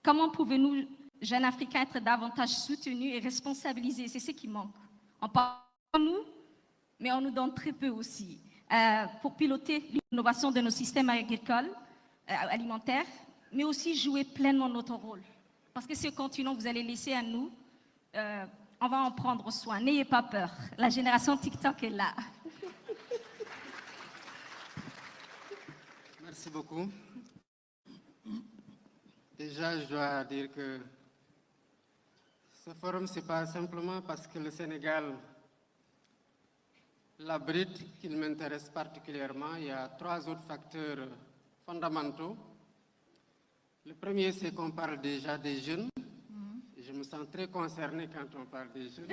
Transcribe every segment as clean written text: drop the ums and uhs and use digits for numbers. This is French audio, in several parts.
Comment pouvons-nous, jeunes Africains, être davantage soutenus et responsabilisés? C'est ce qui manque. On parle de nous, mais on nous donne très peu aussi. Pour piloter l'innovation de nos systèmes agricoles, alimentaires, mais aussi jouer pleinement notre rôle. Parce que ce continent, vous allez laisser à nous, on va en prendre soin. N'ayez pas peur. La génération TikTok est là. Merci beaucoup. Déjà, je dois dire que ce forum, ce n'est pas simplement parce que le Sénégal l'abrite qu'il m'intéresse particulièrement. Il y a 3 autres facteurs fondamentaux. Le premier, c'est qu'on parle déjà des jeunes. Je me sens très concernée quand on parle des jeunes.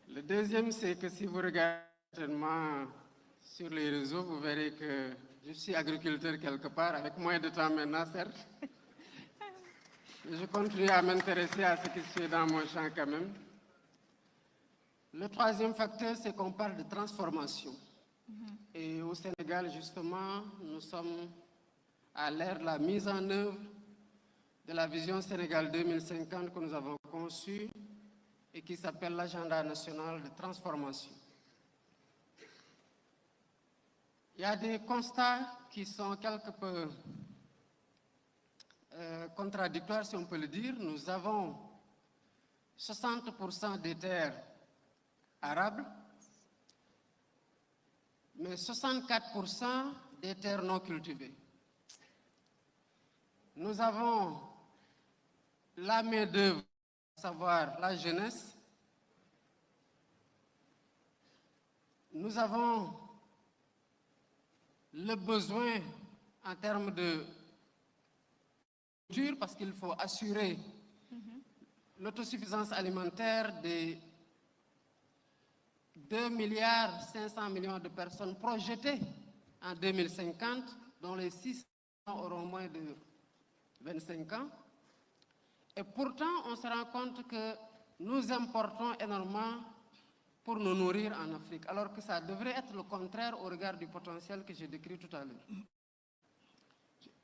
Le deuxième, c'est que si vous regardez sur les réseaux, vous verrez que je suis agriculteur quelque part, avec moins de temps maintenant, certes. Mais je continue à m'intéresser à ce qui se fait dans mon champ quand même. Le troisième facteur, c'est qu'on parle de transformation. Et au Sénégal, justement, nous sommes à l'ère de la mise en œuvre de la vision Sénégal 2050 que nous avons conçue et qui s'appelle l'agenda national de transformation. Il y a des constats qui sont quelque peu contradictoires, si on peut le dire. Nous avons 60% des terres arables, mais 64% des terres non cultivées. Nous avons la main-d'œuvre, à savoir la jeunesse. Nous avons le besoin en termes de culture, parce qu'il faut assurer l'autosuffisance alimentaire des 2,5 milliards de personnes projetées en 2050, dont les 600 auront moins de 25 ans. Et pourtant, on se rend compte que nous importons énormément pour nous nourrir en Afrique, alors que ça devrait être le contraire au regard du potentiel que j'ai décrit tout à l'heure.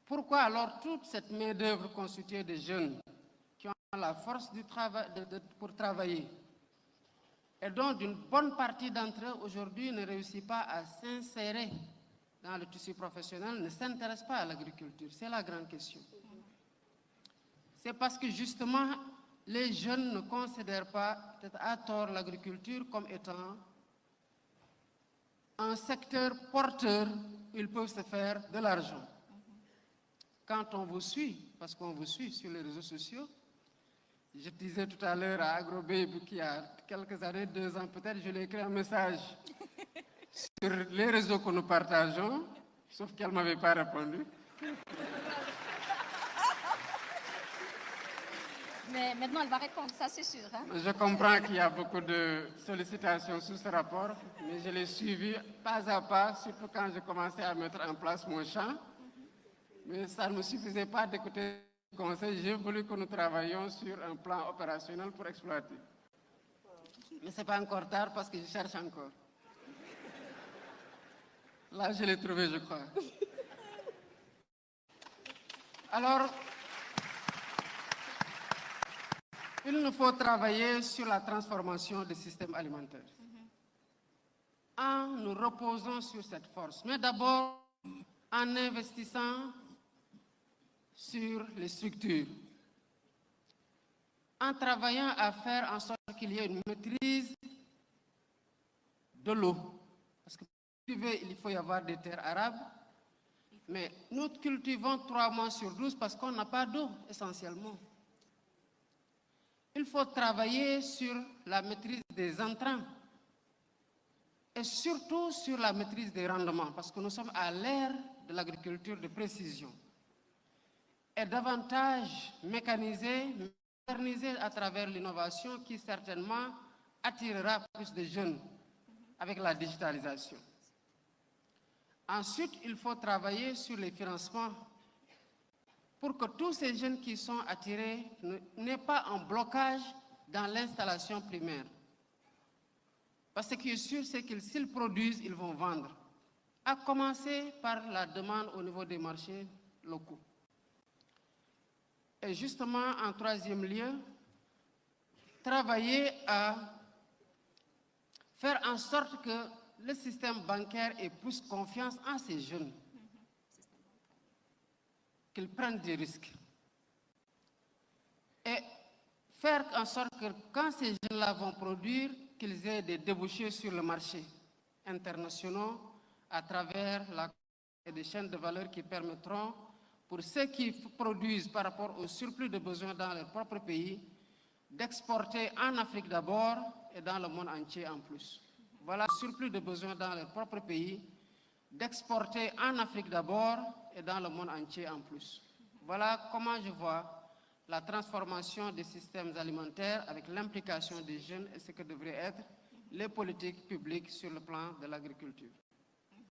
Pourquoi alors toute cette main-d'œuvre constituée de jeunes qui ont la force du travail, pour travailler, et donc une bonne partie d'entre eux aujourd'hui ne réussit pas à s'insérer dans le tissu professionnel, ne s'intéresse pas à l'agriculture? C'est la grande question. C'est parce que justement, les jeunes ne considèrent pas, peut-être à tort, l'agriculture comme étant un secteur porteur où ils peuvent se faire de l'argent. Quand on vous suit, parce qu'on vous suit sur les réseaux sociaux, je disais tout à l'heure à AgroBabe qu'il y a quelques années, 2 ans peut-être, je lui ai écrit un message sur les réseaux que nous partageons, sauf qu'elle ne m'avait pas répondu. Mais maintenant, elle va répondre, ça c'est sûr. Hein? Je comprends qu'il y a beaucoup de sollicitations sur ce rapport, mais je l'ai suivi pas à pas, surtout quand j'ai commencé à mettre en place mon champ. Mais ça ne me suffisait pas d'écouter le conseil. J'ai voulu que nous travaillions sur un plan opérationnel pour exploiter. Mais ce n'est pas encore tard parce que je cherche encore. Là, je l'ai trouvé, je crois. Alors, il nous faut travailler sur la transformation des systèmes alimentaires. En nous reposant sur cette force, mais d'abord en investissant sur les structures, en travaillant à faire en sorte qu'il y ait une maîtrise de l'eau. Parce que pour cultiver, il faut y avoir des terres arables, mais nous cultivons 3 mois sur 12 parce qu'on n'a pas d'eau essentiellement. Il faut travailler sur la maîtrise des intrants et surtout sur la maîtrise des rendements, parce que nous sommes à l'ère de l'agriculture de précision. Et davantage mécanisée, modernisée à travers l'innovation qui certainement attirera plus de jeunes avec la digitalisation. Ensuite, il faut travailler sur les financements pour que tous ces jeunes qui sont attirés n'aient pas un blocage dans l'installation primaire. Parce que ce qui est sûr, c'est que s'ils produisent, ils vont vendre. À commencer par la demande au niveau des marchés locaux. Et justement, en troisième lieu, travailler à faire en sorte que le système bancaire ait plus confiance en ces jeunes, qu'ils prennent des risques. Et faire en sorte que quand ces jeunes-là vont produire, qu'ils aient des débouchés sur le marché internationaux à travers des chaînes de valeur qui permettront, pour ceux qui produisent par rapport au surplus de besoins dans leur propre pays, d'exporter en Afrique d'abord et dans le monde entier en plus. Voilà le surplus de besoins dans leur propre pays, d'exporter en Afrique d'abord et dans le monde entier en plus. Voilà comment je vois la transformation des systèmes alimentaires avec l'implication des jeunes et ce que devraient être les politiques publiques sur le plan de l'agriculture.